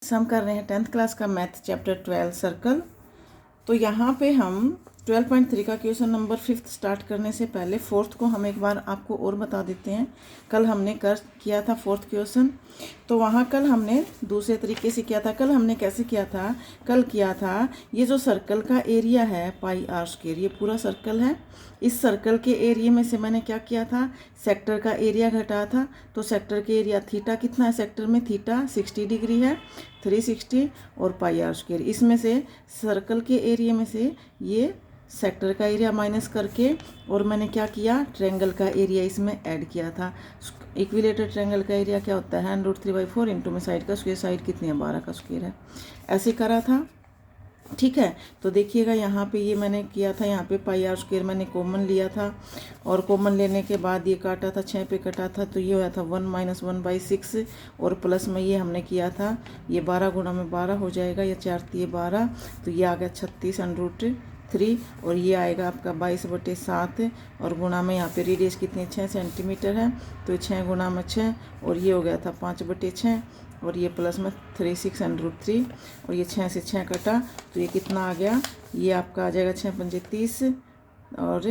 हम कर रहे हैं 10th क्लास का मैथ चैप्टर 12 सर्कल। तो यहाँ पे हम 12.3 का क्वेश्चन नंबर 5 स्टार्ट करने से पहले 4th को हम एक बार आपको और बता देते हैं। कल हमने किया था 4th क्वेश्चन, तो वहाँ कल हमने दूसरे तरीके से किया था। कल हमने कैसे किया था? कल किया था ये जो सर्कल का एरिया है पाई आर स्क्वायर, ये पूरा सर्कल है। इस सर्कल के एरिया में से मैंने क्या किया था? सेक्टर का एरिया घटाया था। तो सेक्टर के एरिया थीटा कितना है? सेक्टर में थीटा 60 डिग्री है, 360 और पाई आर स्क्वायर। इसमें से सर्कल के एरिया में से ये सेक्टर का एरिया माइनस करके और मैंने क्या किया? ट्रायंगल का एरिया इसमें ऐड किया था। इक्विलेटरल ट्रायंगल का एरिया क्या होता है? √3/4 इंटू में साइड का स्क्वायर। साइड कितनी है? 12 का स्क्वायर है। ऐसे करा था, ठीक है। तो देखिएगा यहाँ पे ये मैंने किया था, यहाँ पे पाई आर स्क्वायर मैंने कॉमन लिया था और कॉमन लेने के बाद ये काटा था, 6 पे कटा था, तो ये हुआ था 1 - 1/6 और प्लस में ये हमने किया था, ये 12 गुणा में 12 हो जाएगा, या 4 × 12, तो ये आ गया 36 √3 और ये आएगा आपका 22/7 और गुणा में यहाँ पे रेडियस कितनी 6 सेंटीमीटर है, तो 6 गुणा में 6 और ये हो गया था 5/6 और ये प्लस में 36 √3 और ये 6 से 6 कटा, तो ये कितना आ गया? ये आपका आ जाएगा 6 × 5 = 30 और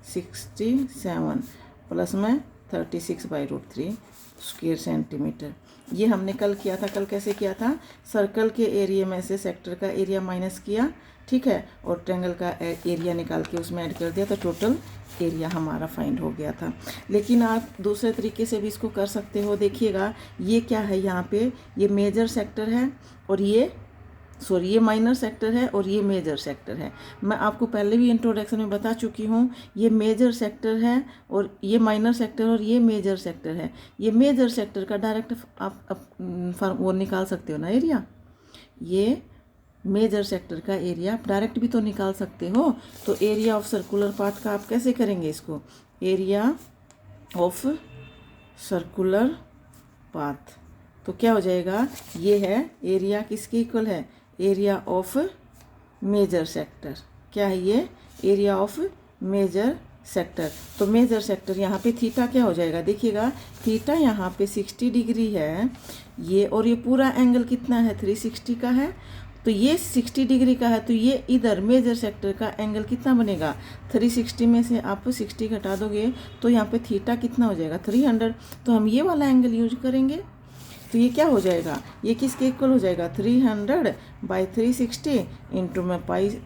67 प्लस में 36/√3 स्क्वायर सेंटीमीटर। ये हमने कल किया था। कल कैसे किया था? सर्कल के एरिया में से सेक्टर का एरिया माइनस किया, ठीक है, और ट्रायंगल का एरिया निकाल के उसमें ऐड कर दिया, तो टोटल एरिया हमारा फाइंड हो गया था। लेकिन आप दूसरे तरीके से भी इसको कर सकते हो। देखिएगा ये क्या है, यहाँ पे ये मेजर सेक्टर है और ये माइनर सेक्टर है और ये मेजर सेक्टर है। मैं आपको पहले भी इंट्रोडक्शन में बता चुकी हूँ, ये मेजर सेक्टर है और ये माइनर सेक्टर और ये मेजर सेक्टर है। ये मेजर सेक्टर का डायरेक्ट आप वो निकाल सकते हो ना एरिया। ये मेजर सेक्टर का एरिया आप डायरेक्ट भी तो निकाल सकते हो। तो एरिया ऑफ सर्कुलर पाथ का आप कैसे करेंगे इसको? एरिया ऑफ सर्कुलर पाथ, तो क्या हो जाएगा? ये है एरिया किसके इक्वल है? Area of major sector. क्या है ये? Area of major sector. तो मेजर सेक्टर यहाँ पे थीटा क्या हो जाएगा? देखिएगा थीटा यहाँ पे 60 डिग्री है ये, और ये पूरा एंगल कितना है? 360 का है। तो ये 60 डिग्री का है, तो ये इधर मेजर सेक्टर का एंगल कितना बनेगा? 360 में से आप 60 घटा दोगे तो यहाँ पे थीटा कितना हो जाएगा? 300। तो हम ये वाला एंगल यूज करेंगे। तो ये क्या हो जाएगा? ये किसके इक्वल हो जाएगा? 300/360 इंटू में पाई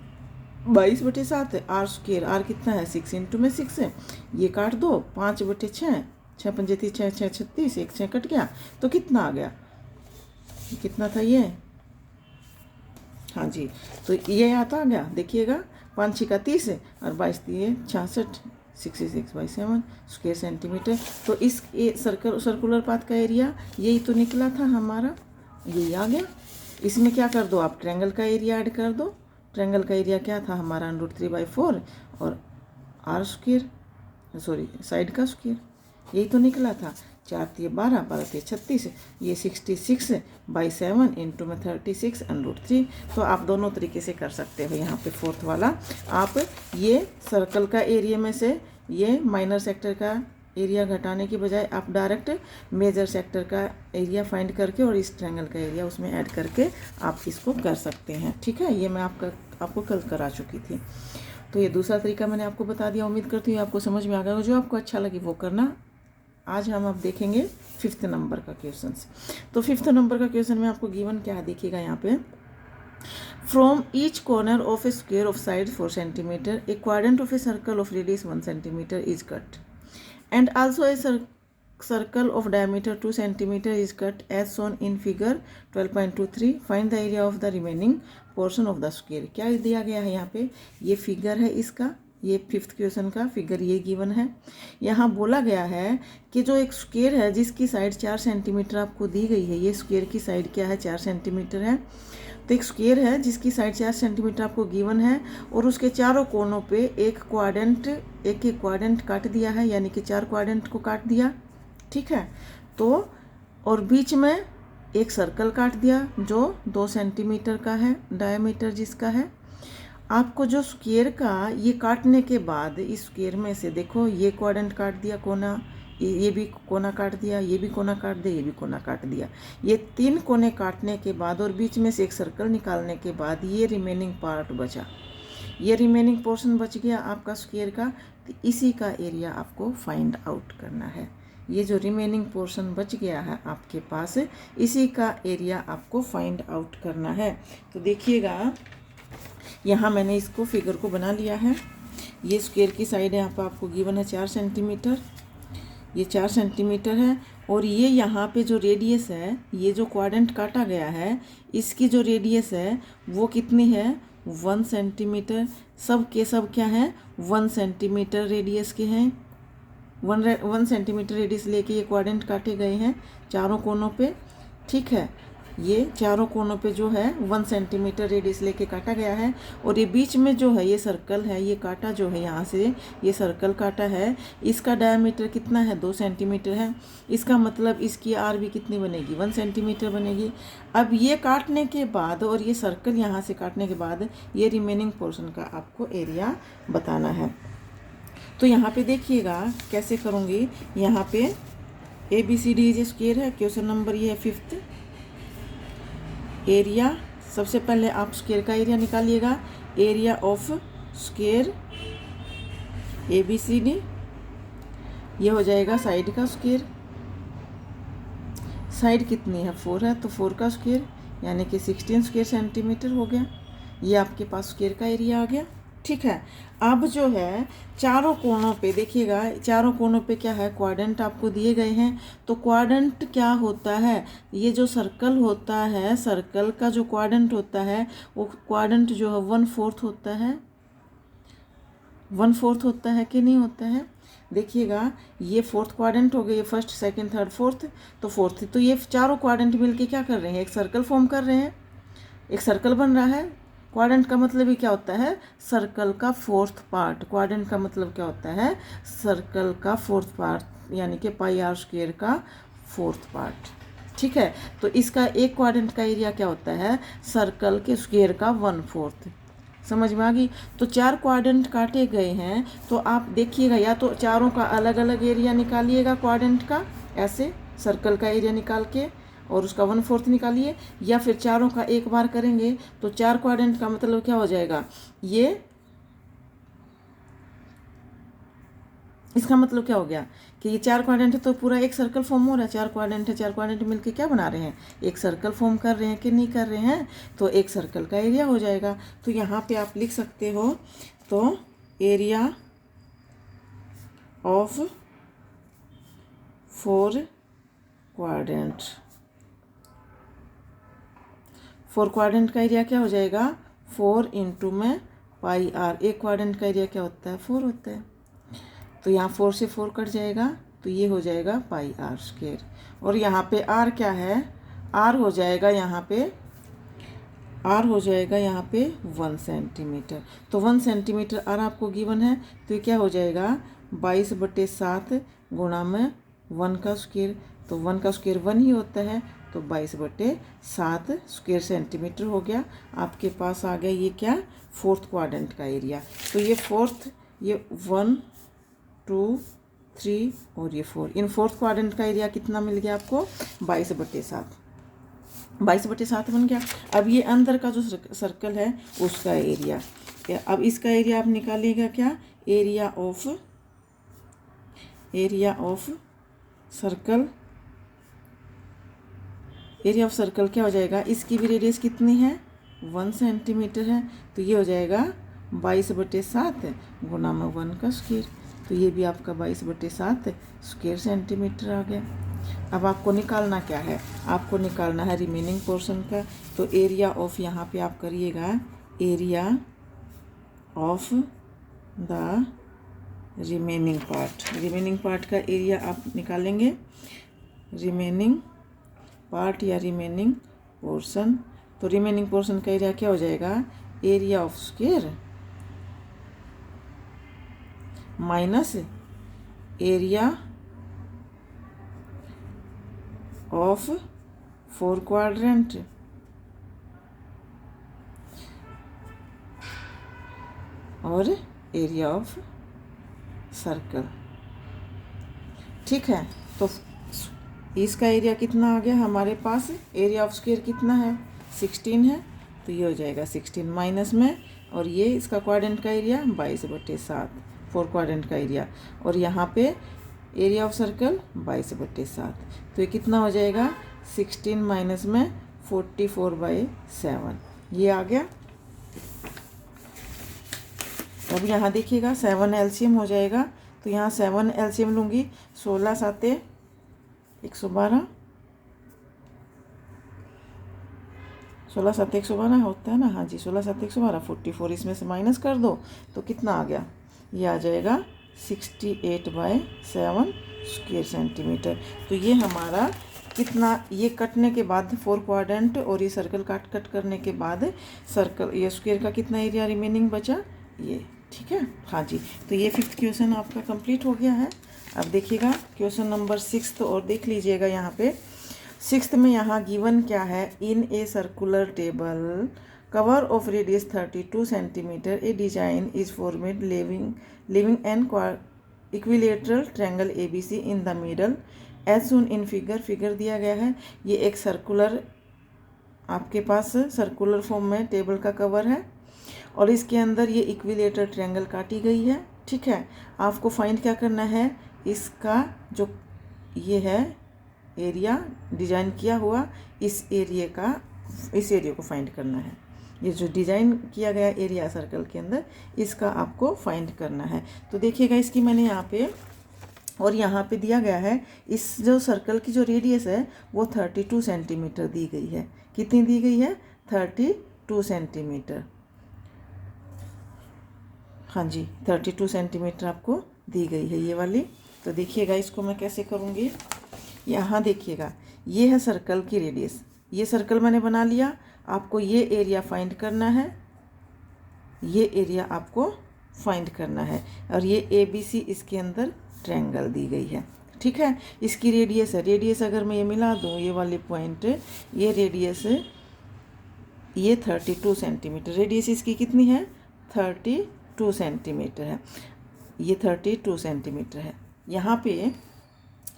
22/7 आर स्क्वायर। आर कितना है? 6 इंटू में 6 है। ये काट दो, 5/6, 6 × 5 = 6, 6 × 36, 1 6 कट गया, तो कितना आ गया? कितना था ये? हाँ जी, तो ये यहाँ तो आ गया। देखिएगा 5 × 6 = 30 और 22 × 3 = 66, 66/7 स्क्वायर सेंटीमीटर। तो इस सर्कुलर पाथ का एरिया यही तो निकला था हमारा, यही आ गया। इसमें क्या कर दो आप? ट्रायंगल का एरिया ऐड कर दो। ट्रायंगल का एरिया क्या था हमारा? √3/4 और आर स्क्वायर, सॉरी साइड का स्क्वायर, यही तो निकला था। 4 × 3 = 12, 12 × 3 = 36, ये 66/7 इंटू में 36 √3। तो आप दोनों तरीके से कर सकते हो। यहाँ पे 4th वाला आप ये सर्कल का एरिया में से ये माइनर सेक्टर का एरिया घटाने की बजाय आप डायरेक्ट मेजर सेक्टर का एरिया फाइंड करके और इस ट्रायंगल का एरिया उसमें ऐड करके आप इसको कर सकते हैं, ठीक है। ये मैं आपको कल करा चुकी थी। तो ये दूसरा तरीका मैंने आपको बता दिया। उम्मीद करती हूँ आपको समझ में आ गया। जो आपको अच्छा लगे वो करना। आज हम अब देखेंगे 5th नंबर का क्वेश्चन। तो 5th नंबर का क्वेश्चन में आपको गिवन क्या है? देखिएगा यहाँ पे, from each corner of A square of side 4 centimetre A quadrant of a circle of radius 1 centimetre is cut and also a circle of diameter 2 centimeter is cut as shown in figure 12.23. Find the area of the remaining portion of the square. क्या दिया गया है यहाँ पे? ये figure है इसका, ये 5th क्वेश्चन का फिगर ये गिवन है। यहाँ बोला गया है कि जो एक स्क्वायर है जिसकी साइड 4 सेंटीमीटर आपको दी गई है, ये स्क्वायर की साइड क्या है? 4 सेंटीमीटर है। तो एक स्क्वायर है जिसकी साइड 4 सेंटीमीटर आपको गिवन है और उसके चारों कोनों पे एक क्वाड्रेंट काट दिया है, यानी कि 4 क्वाड्रेंट को काट दिया, ठीक है। तो और बीच में एक सर्कल काट दिया जो 2 सेंटीमीटर का है, डायमीटर जिसका है। आपको जो स्क्वायर का ये काटने के बाद इस स्क्वायर में से देखो ये क्वाड्रेंट काट दिया कोना, ये भी कोना काट दिया, ये भी कोना काट दिया, ये भी कोना काट दिया। ये 3 कोने काटने के बाद और बीच में से एक सर्कल निकालने के बाद ये रिमेनिंग पार्ट बचा, ये रिमेनिंग पोर्शन बच गया आपका स्क्वायर का। तो इसी का एरिया आपको फाइंड आउट करना है। ये जो रिमेनिंग पोर्शन बच गया है आपके पास, इसी का एरिया आपको फाइंड आउट करना है। तो देखिएगा, यहाँ मैंने इसको फिगर को बना लिया है। ये स्क्वायर की साइड यहाँ पर आपको गिवन है 4 सेंटीमीटर, ये 4 सेंटीमीटर है। और ये यहाँ पे जो रेडियस है, ये जो क्वाड्रेंट काटा गया है, इसकी जो रेडियस है वो कितनी है, 1 सेंटीमीटर। सब के सब क्या है, 1 सेंटीमीटर रेडियस के हैं। 1 सेंटीमीटर रेडियस लेके ये क्वाड्रेंट काटे गए हैं चारों कोनों पे, ठीक है। ये चारों कोनों पे जो है 1 सेंटीमीटर रेडियस लेके काटा गया है। और ये बीच में जो है ये सर्कल है, ये काटा जो है यहाँ से ये सर्कल काटा है, इसका डायमीटर कितना है, 2 सेंटीमीटर है। इसका मतलब इसकी आर भी कितनी बनेगी, 1 सेंटीमीटर बनेगी। अब ये काटने के बाद और ये सर्कल यहाँ से काटने के बाद ये रिमेनिंग पोर्शन का आपको एरिया बताना है। तो यहाँ पे देखिएगा कैसे करूँगी। यहाँ पे ABCD जो स्क्वायर है, क्वेश्चन नंबर ये है 5th। एरिया, सबसे पहले आप स्क्वायर का एरिया निकालिएगा। एरिया ऑफ स्क्वायर ABCD, ये हो जाएगा साइड का स्क्वायर। साइड कितनी है, 4 है, तो 4 का स्क्वायर यानी कि 16 स्क्वायर सेंटीमीटर हो गया। ये आपके पास स्क्वायर का एरिया आ गया, ठीक है। अब जो है चारों कोनों पे देखिएगा, चारों कोनों पे क्या है, क्वाड्रेंट आपको दिए गए हैं। तो क्वाड्रेंट क्या होता है, ये जो सर्कल होता है, सर्कल का जो क्वाड्रेंट होता है वो क्वाड्रेंट जो है 1/4 होता है। 1/4 होता है कि नहीं होता है। देखिएगा, ये 4th क्वाड्रेंट हो गया, ये 1st, 2nd, 3rd, 4th, तो 4th। तो ये चारों क्वाड्रेंट मिलके क्या कर रहे हैं, एक सर्कल फॉर्म कर रहे हैं, एक सर्कल बन रहा है। क्वाड्रेंट का मतलब ही क्या होता है, सर्कल का 4th पार्ट। क्वाड्रेंट का मतलब क्या होता है, सर्कल का 4th पार्ट, यानी कि πr² का 4th पार्ट, ठीक है। तो इसका एक क्वाड्रेंट का एरिया क्या होता है, सर्कल के स्क्वायर का 1/4। समझ में आ गई। तो 4 क्वाड्रेंट काटे गए हैं, तो आप देखिएगा, या तो चारों का अलग अलग एरिया निकालिएगा क्वाड्रेंट का, ऐसे सर्कल का एरिया निकाल के और उसका 1/4 निकालिए, या फिर चारों का एक बार करेंगे। तो 4 क्वाड्रेंट का मतलब क्या हो जाएगा, ये इसका मतलब क्या हो गया कि ये 4 क्वाड्रेंट है तो पूरा एक सर्कल फॉर्म हो रहा है। 4 क्वाड्रेंट है, 4 क्वाड्रेंट मिलके क्या बना रहे हैं, एक सर्कल फॉर्म कर रहे हैं कि नहीं कर रहे हैं। तो एक सर्कल का एरिया हो जाएगा। तो यहाँ पे आप लिख सकते हो, तो एरिया ऑफ 4 क्वाड्रेंट, 4 क्वाड्रेंट का एरिया क्या हो जाएगा, 4 इंटू में πr। एक क्वाड्रेंट का एरिया क्या होता है, 4 होता है। तो यहाँ 4 से 4 कट जाएगा, तो ये हो जाएगा πr²। और यहाँ पे r क्या है, r हो जाएगा यहाँ पे, r हो जाएगा यहाँ पे 1 सेंटीमीटर। तो 1 सेंटीमीटर r आपको गिवन है, तो ये क्या हो जाएगा 22/7 गुणा में 1 का स्क्वायर। तो 1 का स्क्वायर 1 ही होता है, तो 22/7 स्क्वायर सेंटीमीटर हो गया। आपके पास आ गया ये क्या, 4th क्वाड्रेंट का एरिया। तो ये 4th, ये 1, 2, 3 और ये 4, इन 4th क्वाड्रेंट का एरिया कितना मिल गया आपको, 22/7। 22/7 बन गया। अब ये अंदर का जो सर्कल है उसका एरिया, अब इसका एरिया आप निकालिएगा क्या, area of circle. Area of circle क्या हो जाएगा, इसकी भी रेडियस कितनी है, 1 सेंटीमीटर है। तो ये हो जाएगा 22/7 गुना में 1 का स्क्वायर। तो ये भी आपका 22/7 स्क्वायर सेंटीमीटर आ गया। अब आपको निकालना क्या है, आपको निकालना है रिमेनिंग पोर्शन का। तो एरिया ऑफ, यहाँ पे आप करिएगा area of the remaining part. Remaining part का एरिया आप निकालेंगे, रिमेनिंग पार्ट या रिमेनिंग पोर्शन। तो रिमेनिंग पोर्शन का एरिया क्या हो जाएगा, area of square minus area of 4 quadrant और एरिया ऑफ सर्कल, ठीक है। तो इसका एरिया कितना आ गया हमारे पास, एरिया ऑफ स्क्वायर कितना है 16 है, तो ये हो जाएगा 16 माइनस में, और ये इसका क्वाड्रेंट का एरिया 22/7, 4 क्वाड्रेंट का एरिया, और यहाँ पे एरिया ऑफ सर्कल 22/7, तो ये कितना हो जाएगा 16 माइनस में 44/7, ये आ गया। अब यहाँ देखिएगा 7 एलसीएम हो जाएगा, तो यहाँ 7 एलसीएम लूँगी, 16 7 112, 16 7 112 होता है ना, हाँ जी 16 7 112, 44 इसमें से माइनस कर दो तो कितना आ गया, ये आ जाएगा 68/7 स्क्वायर सेंटीमीटर। तो ये हमारा कितना, ये कटने के बाद 4 क्वाड्रेंट और ये सर्कल कट करने के बाद सर्कल ये स्क्वायर का कितना एरिया रिमेनिंग बचा, ये ठीक है। हाँ जी, तो ये 5th क्वेश्चन आपका कंप्लीट हो गया है। अब देखिएगा क्वेश्चन नंबर 6 और देख लीजिएगा यहाँ पे 6th में यहाँ गिवन क्या है, in a circular table cover of radius 32 centimetre a design is formed leaving an equilateral triangle ABC in the middle as shown in figure दिया गया है। ये एक सर्कुलर आपके पास सर्कुलर फॉर्म में टेबल का कवर है और इसके अंदर ये इक्विलेटर ट्रायंगल काटी गई है, ठीक है। आपको फाइंड क्या करना है, इसका जो ये है एरिया डिजाइन किया हुआ, इस एरिया को फाइंड करना है। ये जो डिज़ाइन किया गया एरिया सर्कल के अंदर, इसका आपको फाइंड करना है। तो देखिएगा इसकी मैंने यहाँ पे और यहाँ पे दिया गया है, इस जो सर्कल की जो रेडियस है वो 32 सेंटीमीटर दी गई है। कितनी दी गई है, 32 सेंटीमीटर। हाँ जी 32 सेंटीमीटर आपको दी गई है ये वाली। तो देखिएगा इसको मैं कैसे करूँगी, यहाँ देखिएगा ये है सर्कल की रेडियस, ये सर्कल मैंने बना लिया। आपको ये एरिया फाइंड करना है, ये एरिया आपको फाइंड करना है, और ये ABC इसके अंदर ट्रायंगल दी गई है, ठीक है। इसकी रेडियस है, रेडियस अगर मैं ये मिला दूँ ये वाले पॉइंट, ये रेडियस ये 32 सेंटीमीटर, रेडियस इसकी कितनी है 32 सेंटीमीटर है, ये 32 सेंटीमीटर है। यहाँ पे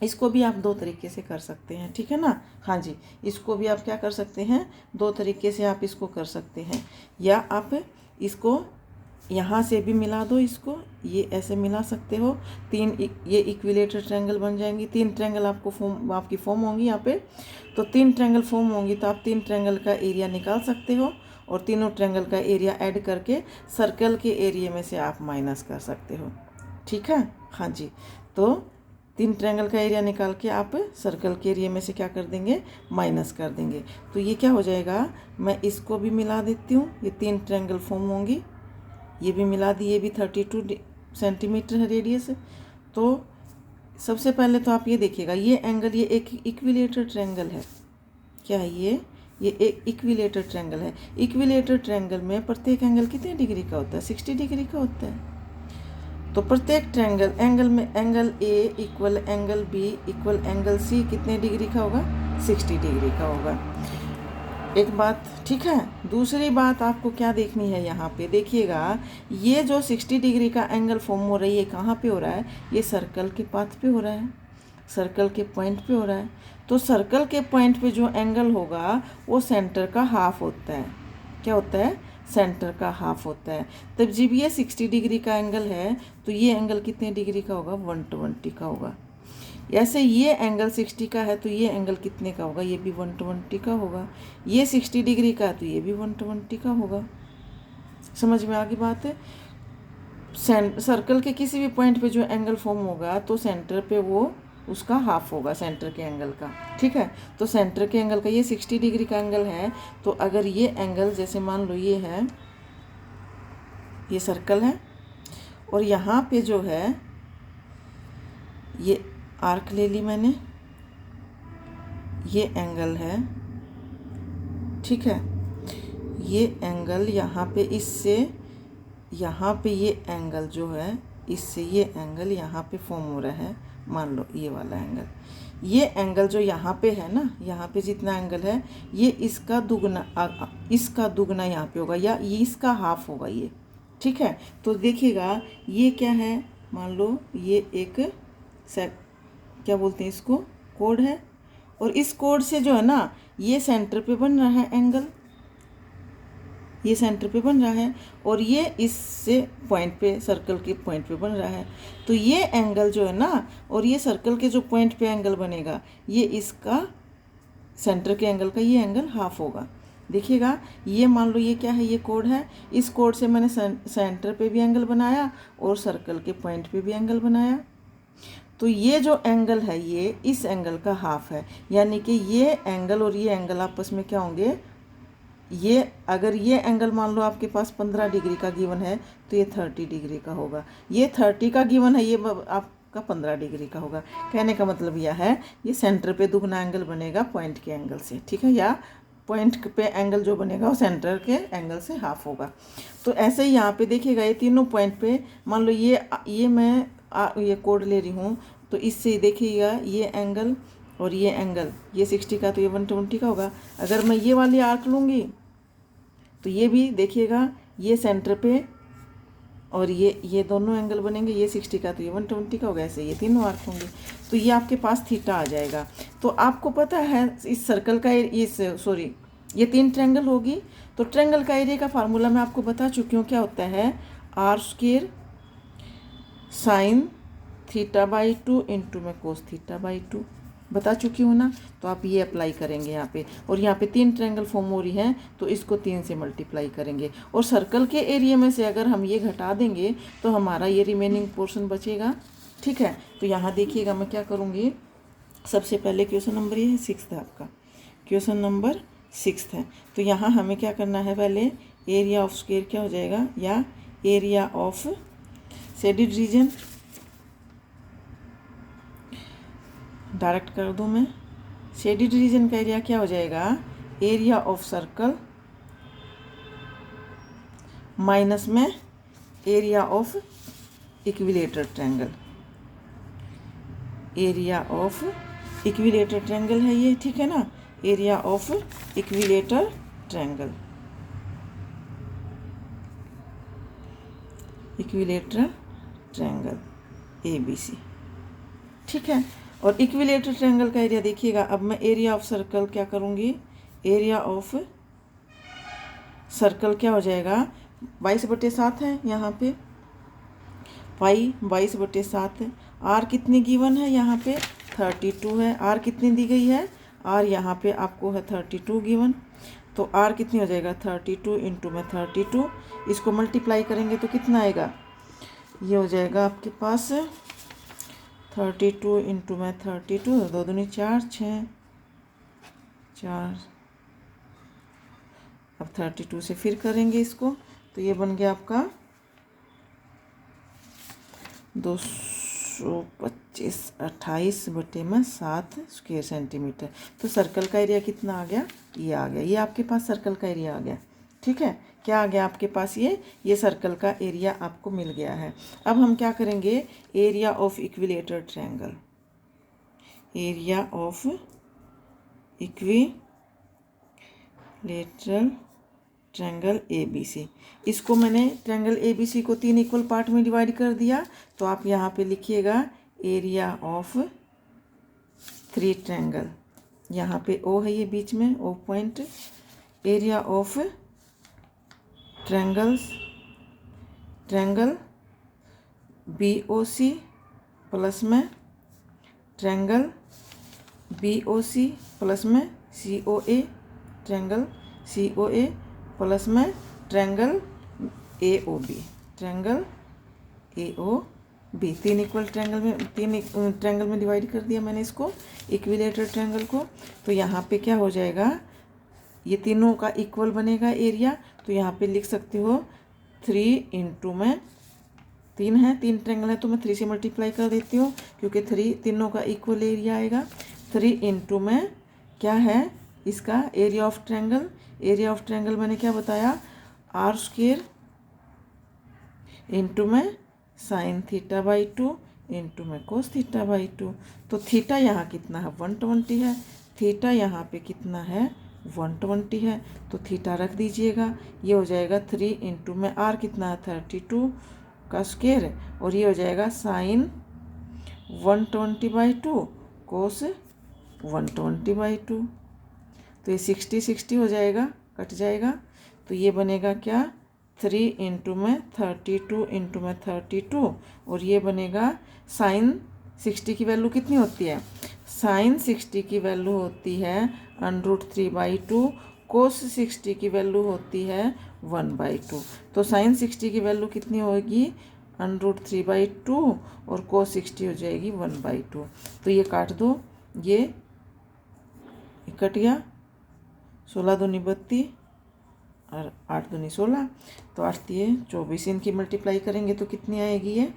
इसको भी आप 2 तरीके से कर सकते हैं, ठीक है ना। हाँ जी, इसको भी आप क्या कर सकते हैं, 2 तरीके से आप इसको कर सकते हैं, या आप इसको यहाँ से भी मिला दो, इसको ये ऐसे मिला सकते हो, 3 ये इक्विलेटर ट्रायंगल बन जाएंगी। 3 ट्रायंगल आपकी फॉर्म होंगी यहाँ पे, तो 3 ट्रायंगल फॉर्म होंगी तो आप 3 ट्रायंगल का एरिया निकाल सकते हो, और तीनों ट्रायंगल का एरिया ऐड करके सर्कल के एरिया में से आप माइनस कर सकते हो, ठीक है। हाँ जी, तो 3 ट्रायंगल का एरिया निकाल के आप सर्कल के एरिया में से क्या कर देंगे, माइनस कर देंगे। तो ये क्या हो जाएगा, मैं इसको भी मिला देती हूँ, ये 3 ट्रायंगल फॉर्म होंगी, ये भी मिला दी, ये भी 32 सेंटीमीटर है रेडियस। तो सबसे पहले तो आप ये देखिएगा, ये एंगल, ये एक इक्विलेटर ट्रायंगल है, क्या है ये एक इक्विलेटर ट्रायंगल है। इक्विलेटर ट्रायंगल में प्रत्येक एंगल कितने डिग्री का होता है, 60 डिग्री का होता है। तो प्रत्येक ट्रायंगल एंगल में angle A equal angle B equal angle C कितने डिग्री का होगा, 60 डिग्री का होगा। एक बात, ठीक है। दूसरी बात आपको क्या देखनी है, यहाँ पे देखिएगा, ये जो 60 डिग्री का एंगल फॉर्म हो रही है, कहाँ पे हो रहा है, ये सर्कल के पाथ पे हो रहा है, सर्कल के पॉइंट पे हो रहा है। तो सर्कल के पॉइंट पे जो एंगल होगा वो सेंटर का हाफ होता है। क्या होता है, सेंटर का हाफ होता है। तब जब ये 60 डिग्री का एंगल है तो ये एंगल कितने डिग्री का होगा, 120 का होगा। ऐसे ये एंगल 60 का है तो ये एंगल कितने का होगा, ये भी 120 का होगा। ये 60 डिग्री का है तो ये भी 120 का होगा। समझ में आ गई बात है। सर्कल के किसी भी पॉइंट पे जो एंगल फॉर्म होगा तो सेंटर पे वो उसका हाफ होगा सेंटर के एंगल का, ठीक है। तो सेंटर के एंगल का ये 60 डिग्री का एंगल है, तो अगर ये एंगल जैसे मान लो ये है, ये सर्कल है, और यहाँ पे जो है ये आर्क ले ली मैंने, ये एंगल है, ठीक है। ये एंगल यहाँ पे इससे यहाँ पे ये एंगल जो है इससे ये एंगल यहाँ पे फॉर्म हो रहा है, मान लो ये वाला एंगल, ये एंगल जो यहाँ पे है ना, यहाँ पे जितना एंगल है ये इसका दुगना यहाँ पे होगा, या ये इसका हाफ होगा ये, ठीक है। तो देखिएगा ये क्या है, मान लो ये एक क्या बोलते हैं इसको, कोड है। और इस कोड से जो है ना ये सेंटर पे बन रहा है एंगल, ये सेंटर पे बन रहा है, और ये इससे पॉइंट पे, सर्कल के पॉइंट पे बन रहा है। तो ये एंगल जो है ना, और ये सर्कल के जो पॉइंट पे एंगल बनेगा, ये इसका सेंटर के एंगल का ये एंगल हाफ होगा। देखिएगा, ये मान लो ये क्या है, ये कोड है। इस कोड से मैंने सेंटर पे भी एंगल बनाया और सर्कल के पॉइंट पे भी एंगल बनाया। तो ये जो एंगल है ये इस एंगल का हाफ है, यानी कि ये एंगल और ये एंगल आपस में क्या होंगे, ये अगर ये एंगल मान लो आपके पास 15 डिग्री का गिवन है तो ये 30 डिग्री का होगा। ये 30 का गिवन है, ये आपका 15 डिग्री का होगा। कहने का मतलब यह है ये सेंटर पे दुगना एंगल बनेगा पॉइंट के एंगल से, ठीक है, या पॉइंट पे एंगल जो बनेगा वो सेंटर के एंगल से हाफ होगा। तो ऐसे ही यहाँ पे देखिएगा, ये तीनों पॉइंट पे मान लो ये मैं ये कोड ले रही हूँ, तो इससे देखिएगा ये एंगल और ये एंगल, ये 60 का तो ये 120 का होगा। अगर मैं ये वाली आर्क लूँगी तो ये भी देखिएगा, ये सेंटर पे और ये दोनों एंगल बनेंगे, ये 60 का तो ये 120 का होगा। ऐसे ये तीनों आर्क होंगे, तो ये आपके पास थीटा आ जाएगा। तो आपको पता है इस सर्कल का ये 3 ट्रायंगल होगी, तो ट्रायंगल का एरिया का फार्मूला मैं आपको बता चुकी हूँ, क्या होता है, r² sin θ/2 इंटू में cos θ/2 बता चुकी हूँ ना। तो आप ये अप्लाई करेंगे यहाँ पे, और यहाँ पे 3 ट्रायंगल फॉर्म हो रही हैं तो इसको 3 से मल्टीप्लाई करेंगे, और सर्कल के एरिया में से अगर हम ये घटा देंगे तो हमारा ये रिमेनिंग पोर्शन बचेगा, ठीक है। तो यहाँ देखिएगा मैं क्या करूँगी, सबसे पहले क्वेश्चन नंबर ये है 6 है आपका, क्वेश्चन नंबर 6 है। तो यहाँ हमें क्या करना है, पहले एरिया ऑफ स्क्वायर क्या हो जाएगा, या area of shaded region, direct कर दूँ मैं, शेडेड रीजन का एरिया क्या हो जाएगा, एरिया ऑफ सर्कल माइनस में area of equilateral triangle, area of equilateral triangle है ये, ठीक है ना, area of equilateral triangle, equilateral triangle ABC, ठीक है। और इक्विलेटर ट्रायंगल का एरिया देखिएगा, अब मैं एरिया ऑफ सर्कल क्या करूँगी, एरिया ऑफ सर्कल क्या हो जाएगा, 22/7 है यहाँ पे, पाई 22/7 है। आर कितनी गिवन है यहाँ पे, 32 है। आर कितनी दी गई है, आर यहाँ पे आपको है 32 गिवन, तो आर कितनी हो जाएगा, 32 इंटू में 32, इसको मल्टीप्लाई करेंगे तो कितना आएगा, ये हो जाएगा आपके पास 32 इंटू में 32, 2 दूनी 4, 6, 4, अब 32 से फिर करेंगे इसको, तो ये बन गया आपका 225 28/7 स्क्वायर सेंटीमीटर। तो सर्कल का एरिया कितना आ गया, ये आ गया, ये आपके पास सर्कल का एरिया आ गया, ठीक है। क्या आ गया आपके पास, ये सर्कल का एरिया आपको मिल गया है। अब हम क्या करेंगे, area of equilateral triangle, area of equilateral triangle ABC, इसको मैंने ट्रायंगल ABC को 3 इक्वल पार्ट में डिवाइड कर दिया। तो आप यहाँ पे लिखिएगा एरिया ऑफ 3 ट्रायंगल, यहाँ पे O है ये बीच में, O point, area of triangle BOC plus में ट्रायंगल BOC प्लस में COA, ट्रायंगल COA प्लस में triangle AOB, triangle AOB, 3 equal triangle में, 3 ट्रायंगल में डिवाइड कर दिया मैंने इसको, इक्विलेटर ट्रायंगल को। तो यहाँ पे क्या हो जाएगा, ये तीनों का इक्वल बनेगा एरिया, तो यहाँ पे लिख सकते हो 3 इंटू में 3 है, 3 ट्रायंगल है तो मैं 3 से मल्टीप्लाई कर देती हूँ, क्योंकि 3 तीनों का इक्वल एरिया आएगा। 3 इंटू में क्या है इसका area of triangle, area of triangle मैंने क्या बताया, r² इंटू में sin θ/2 इंटू में cos θ/2। तो थीटा यहाँ कितना है, 120 है, थीटा यहाँ पे कितना है, 120 है, तो थीटा रख दीजिएगा। ये हो जाएगा 3 इंटू में r कितना है, 32 का स्क्वायर, और ये हो जाएगा sin 120/2 कोस 120/2। तो ये 60 हो जाएगा, कट जाएगा। तो ये बनेगा क्या, 3 इंटू में 32 इंटू में 32, और ये बनेगा साइन 60 की वैल्यू कितनी होती है, साइन 60 की वैल्यू होती है √3/2, कोस 60 की वैल्यू होती है 1/2। तो साइन 60 की वैल्यू कितनी होगी, √3/2, और कोस 60 हो जाएगी 1/2। तो ये काट दो, ये कट गया, 16 दूनी 32 और 8 दूनी 16, तो 8 3 24। इनकी मल्टीप्लाई करेंगे तो कितनी आएगी ये,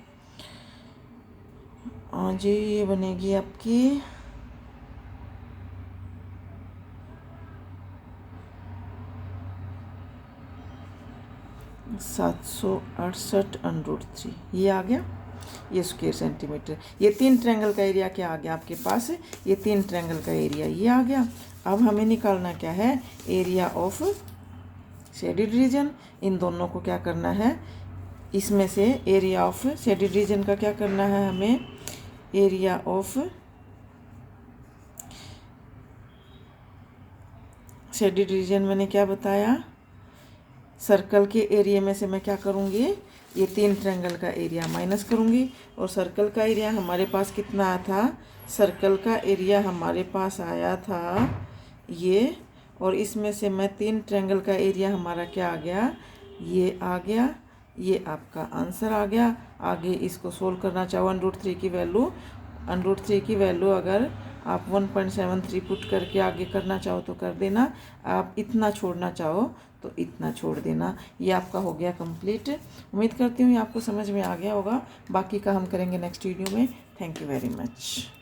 जी ये बनेगी आपकी 768/3। ये आ गया, ये स्क्वायर सेंटीमीटर। ये 3 ट्रायंगल का एरिया क्या आ गया आपके पास, ये 3 ट्रायंगल का एरिया ये आ गया। अब हमें निकालना क्या है, एरिया ऑफ शेडेड रीजन। इन दोनों को क्या करना है, इसमें से एरिया ऑफ शेडेड रीजन का क्या करना है हमें, एरिया ऑफ शेडेड रीजन मैंने क्या बताया, सर्कल के एरिया में से मैं क्या करूँगी, ये 3 ट्रायंगल का एरिया माइनस करूँगी। और सर्कल का एरिया हमारे पास कितना आया था, सर्कल का एरिया हमारे पास आया था ये, और इसमें से मैं 3 ट्रायंगल का एरिया हमारा क्या आ गया, ये आ गया। ये आपका आंसर आ गया। आगे इसको सोल्व करना चाहो, √3 की वैल्यू, √3 की वैल्यू अगर आप 1.73 पुट करके आगे करना चाहो तो कर देना, आप इतना छोड़ना चाहो तो इतना छोड़ देना। ये आपका हो गया कंप्लीट। उम्मीद करती हूँ ये आपको समझ में आ गया होगा। बाकी का हम करेंगे नेक्स्ट वीडियो में। Thank you very much.